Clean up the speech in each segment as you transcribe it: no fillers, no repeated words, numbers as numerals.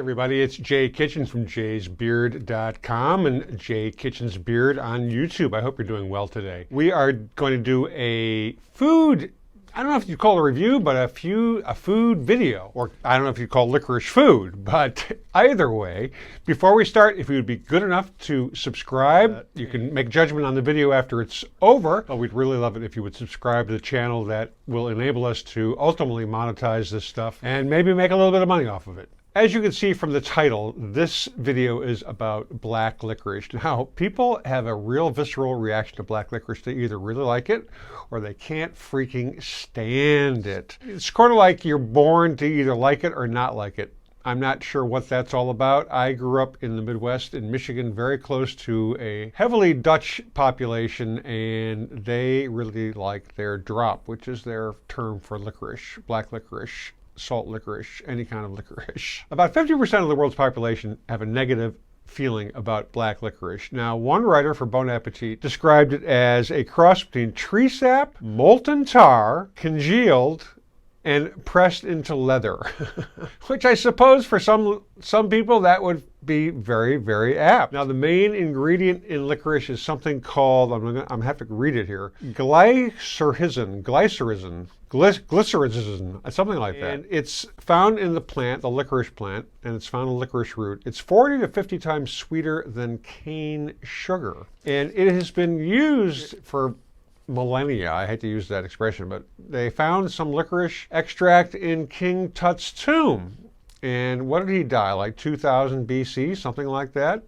everybody, it's Jay Kitchens from jaysbeard.com and Jay Kitchens Beard on YouTube. I hope you're doing well today. We are going to do a food, I don't know if you call it a review, but a food video, or I don't know if you call licorice food, but either way, before we start, if you would be good enough to subscribe, you can make judgment on the video after it's over. But we'd really love it if you would subscribe to the channel. That will enable us to ultimately monetize this stuff and maybe make a little bit of money off of it. As you can see from the title, this video is about black licorice. Now, people have a real visceral reaction to black licorice. They either really like it or they can't freaking stand it. It's kind of like you're born to either like it or not like it. I'm not sure what that's all about. I grew up in the Midwest in Michigan, very close to a heavily Dutch population, and they really like their drop, which is their term for licorice, black licorice, salt licorice, any kind of licorice. About 50% of the world's population have a negative feeling about black licorice. Now, one writer for Bon Appetit described it as a cross between tree sap, molten tar, congealed, and pressed into leather, which I suppose for some people that would be very, very apt. Now, the main ingredient in licorice is something called, I'm going to have to read it here, glycyrrhizin, something like that. And it's found in the plant, the licorice plant, and it's found in licorice root. It's 40 to 50 times sweeter than cane sugar. And it has been used for millennia. I hate to use that expression, but they found some licorice extract in King Tut's tomb. And what did he die, like 2000 BC, something like that?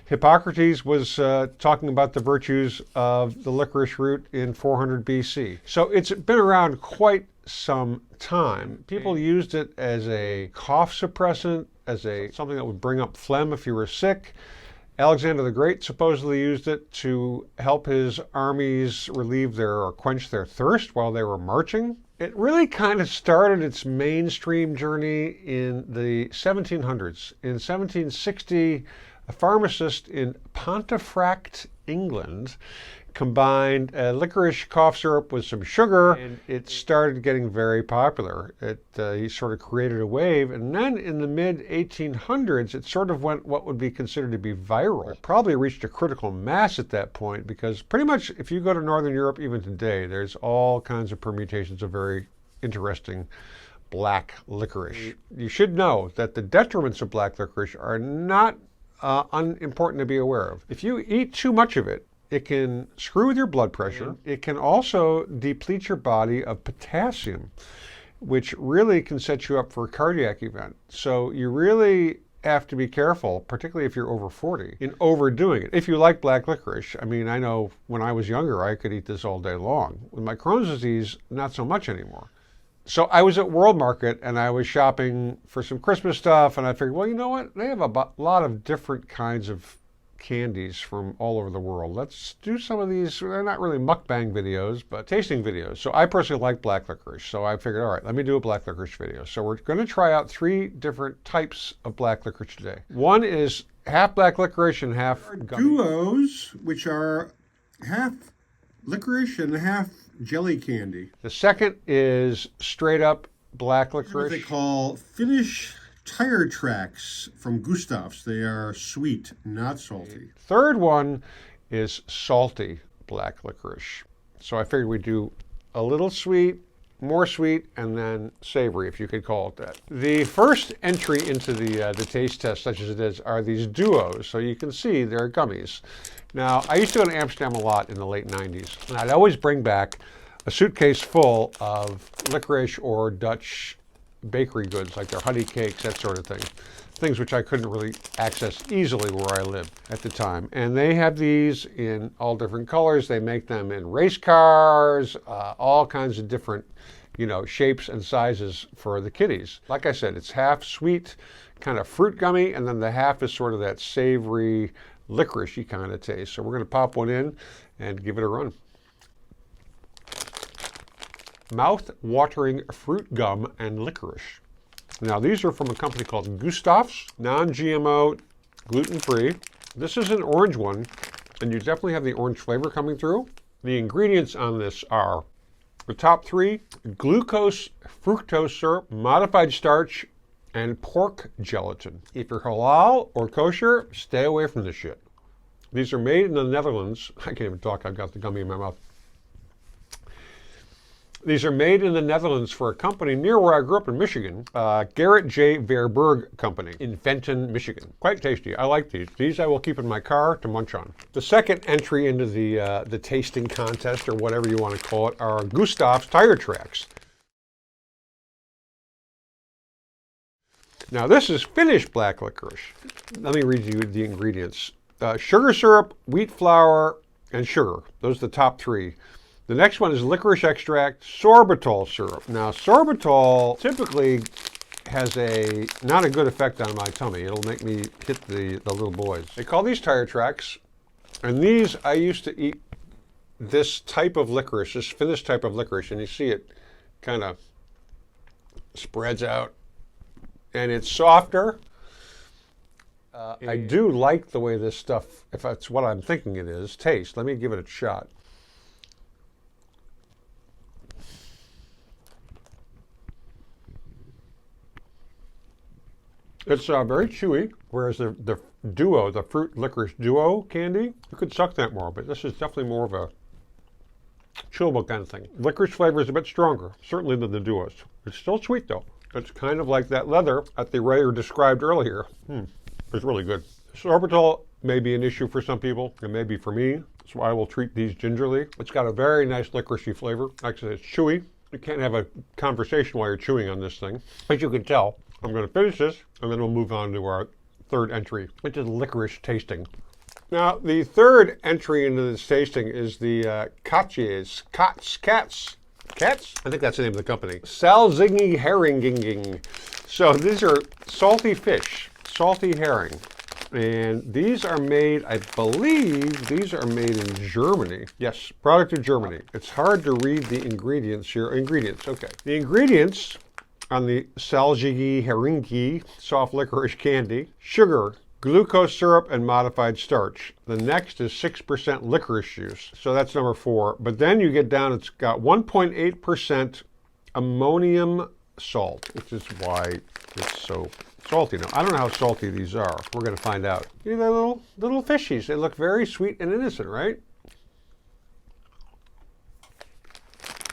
Hippocrates was talking about the virtues of the licorice root in 400 BC. So it's been around quite some time. People used it as a cough suppressant, as something that would bring up phlegm if you were sick. Alexander the Great supposedly used it to help his armies relieve or quench their thirst while they were marching. It really kind of started its mainstream journey in the 1700s. In 1760, a pharmacist in Pontefract, England, combined licorice cough syrup with some sugar, and it started getting very popular. He sort of created a wave, and then in the mid-1800s, it sort of went what would be considered to be viral. It probably reached a critical mass at that point, because pretty much if you go to Northern Europe even today, there's all kinds of permutations of very interesting black licorice. You should know that the detriments of black licorice are not unimportant to be aware of. If you eat too much of it, it can screw with your blood pressure. It can also deplete your body of potassium, which really can set you up for a cardiac event. So you really have to be careful, particularly if you're over 40, in overdoing it. If you like black licorice, I mean, I know when I was younger, I could eat this all day long. With my Crohn's disease, not so much anymore. So I was at World Market and I was shopping for some Christmas stuff, and I figured, well, you know what? They have a lot of different kinds of candies from all over the world. Let's do some of these. They're not really mukbang videos, but tasting videos. So I personally like black licorice. So I figured, all right, let me do a black licorice video. So we're going to try out 3 different types of black licorice today. One is half black licorice and half gummy. Duos, which are half licorice and half jelly candy. The second is straight up black licorice. What they call Finnish tire tracks from Gustav's. They are sweet, not salty. Third one is salty black licorice. So I figured we'd do a little sweet, more sweet, and then savory, if you could call it that. The first entry into the taste test, such as it is, are these duos. So you can see they're gummies. Now, I used to go to Amsterdam a lot in the late 90s, and I'd always bring back a suitcase full of licorice or Dutch bakery goods, like their honey cakes, that sort of thing. Things which I couldn't really access easily where I lived at the time. And they have these in all different colors. They make them in race cars, all kinds of different, shapes and sizes for the kiddies. Like I said, it's half sweet, kind of fruit gummy, and then the half is sort of that savory, licorice-y kind of taste. So we're going to pop one in and give it a run. Mouth-watering fruit gum and licorice. Now, these are from a company called Gustav's, non-GMO, gluten-free. This is an orange one, and you definitely have the orange flavor coming through. The ingredients on this are the top 3: glucose fructose syrup, modified starch, and pork gelatin. If you're halal or kosher, stay away from this shit. These are made in the Netherlands. I can't even talk, I've got the gummy in my mouth. These are made in the Netherlands for a company near where I grew up in Michigan, Garrett J. Verberg Company in Fenton, Michigan. Quite tasty. I like these. These I will keep in my car to munch on. The second entry into the tasting contest, or whatever you want to call it, are Gustav's tire tracks. Now this is Finnish black licorice. Let me read you the ingredients. Sugar syrup, wheat flour, and sugar. Those are the top three. The next one is licorice extract, sorbitol syrup. Now, sorbitol typically has not a good effect on my tummy. It'll make me hit the little boys. They call these tire tracks, and these, I used to eat this type of licorice, this Finnish type of licorice, and you see it kind of spreads out, and it's softer. I do like the way this stuff, if that's what I'm thinking it is, tastes. Let me give it a shot. It's very chewy, whereas the duo, the fruit licorice duo candy, you could suck that more, but this is definitely more of a chewable kind of thing. Licorice flavor is a bit stronger, certainly than the duos. It's still sweet though. It's kind of like that leather at the Rayer described earlier. It's really good. Sorbitol may be an issue for some people, and maybe for me. That's why I will treat these gingerly. It's got a very nice licoricey flavor. Like I said, it's chewy. You can't have a conversation while you're chewing on this thing, as you can tell. I'm going to finish this, and then we'll move on to our third entry, which is licorice tasting. Now, the third entry into this tasting is the Cats? I think that's the name of the company. Salzingi herringing. So these are salty fish, salty herring. And these are made, I believe, these are made in Germany. Yes, product of Germany. It's hard to read the ingredients here. Ingredients, okay. The ingredients on the Salzingi herringi soft licorice candy: sugar, glucose syrup, and modified starch. The next is 6% licorice juice. So that's number 4. But then you get down, it's got 1.8% ammonium salt, which is why it's so salty. Now, I don't know how salty these are. We're going to find out. These are little fishies. They look very sweet and innocent, right?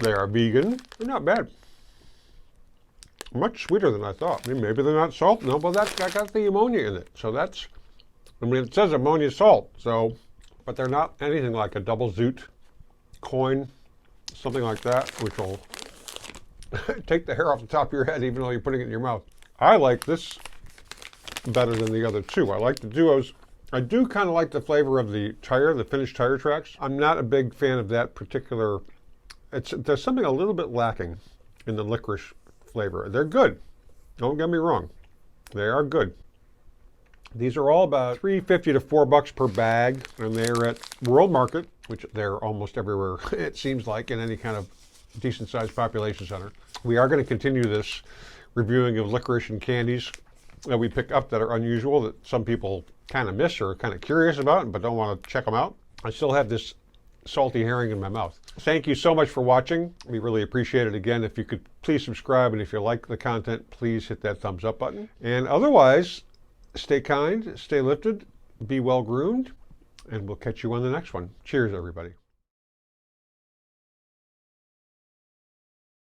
They are vegan. They're not bad. Much sweeter than I thought. I mean, maybe they're not salt. No, but that got the ammonia in it. So that's, I mean, it says ammonia salt. So, but they're not anything like a double zoot coin, something like that, which will take the hair off the top of your head, even though you're putting it in your mouth. I like this better than the other two. I like the duos. I do kind of like the flavor of the Finnish tire tracks. I'm not a big fan of that particular. There's something a little bit lacking in the licorice flavor. They're good. Don't get me wrong. They are good. These are all about $3.50 to $4 per bag, and they're at World Market, which they're almost everywhere, it seems like, in any kind of decent-sized population center. We are going to continue this reviewing of licorice and candies that we pick up that are unusual, that some people kind of miss or kind of curious about, but don't want to check them out. I still have this salty herring in my mouth. Thank you so much for watching. We really appreciate it. Again, if you could please subscribe, and if you like the content, please hit that thumbs up button. And otherwise, stay kind, stay lifted, be well groomed, and we'll catch you on the next one. Cheers, everybody.